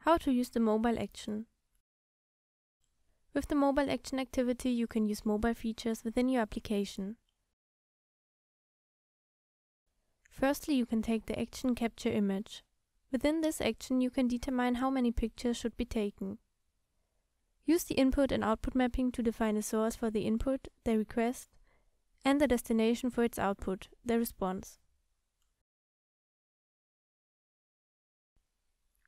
How to use the mobile action. With the mobile action activity, you can use mobile features within your application. Firstly, you can take the action Capture Image. Within this action, you can determine how many pictures should be taken. Use the input and output mapping to define a source for the input, the request, and the destination for its output, the response.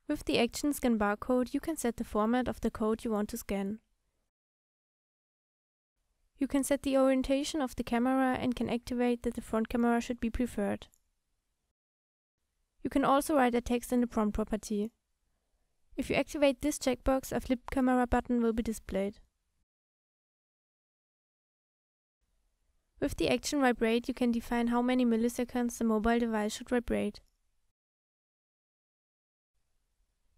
With the action Scan Barcode, you can set the format of the code you want to scan. You can set the orientation of the camera and can activate that the front camera should be preferred. You can also write a text in the prompt property. If you activate this checkbox, a flip camera button will be displayed. With the action Vibrate, you can define how many milliseconds the mobile device should vibrate.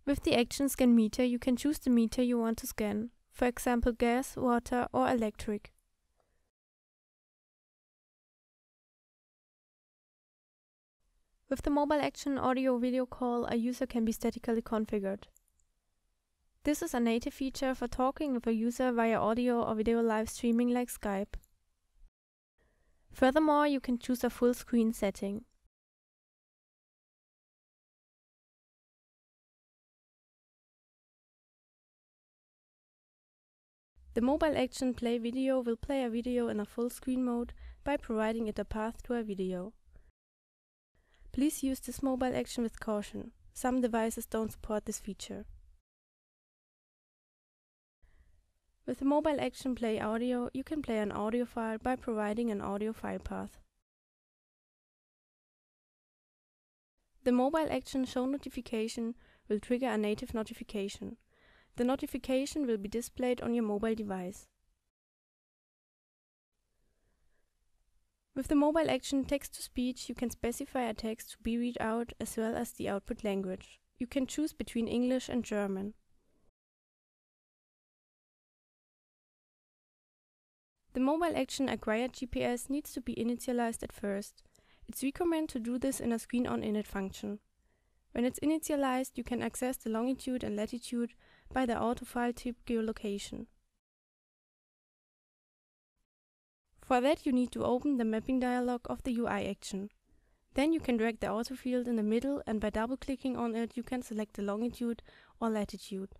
With the action Scan Meter, you can choose the meter you want to scan, for example gas, water or electric. With the mobile action Audio Video Call, a user can be statically configured. This is a native feature for talking with a user via audio or video live streaming like Skype. Furthermore, you can choose a full screen setting. The mobile action Play Video will play a video in a full screen mode by providing it a path to a video. Please use this mobile action with caution. Some devices don't support this feature. With the mobile action Play Audio, you can play an audio file by providing an audio file path. The mobile action Show Notification will trigger a native notification. The notification will be displayed on your mobile device. With the mobile action Text to Speech, you can specify a text to be read out as well as the output language. You can choose between English and German. The mobile action Acquired GPS needs to be initialized at first. It's recommended to do this in a Screen on Init function. When it's initialized, you can access the longitude and latitude by the auto file type geolocation. For that, you need to open the mapping dialog of the UI action. Then you can drag the auto field in the middle, and by double-clicking on it, you can select the longitude or latitude.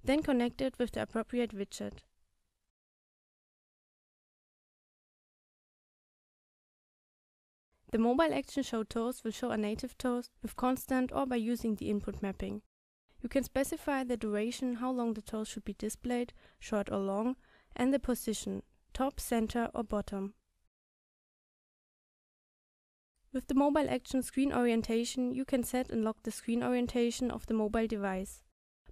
Then connect it with the appropriate widget. The mobile action Show Toast will show a native toast with constant or by using the input mapping. You can specify the duration, how long the toast should be displayed, short or long, and the position, top, center or bottom. With the mobile action Screen Orientation, you can set and lock the screen orientation of the mobile device.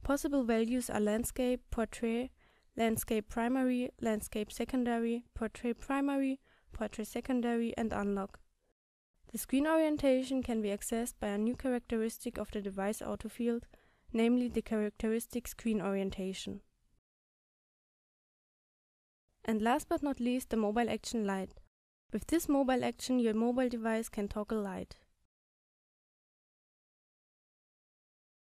Possible values are landscape, portrait, landscape primary, landscape secondary, portrait primary, portrait secondary, and unlock. The screen orientation can be accessed by a new characteristic of the device auto field, namely the characteristic Screen Orientation. And last but not least, the mobile action Light. With this mobile action, your mobile device can toggle light.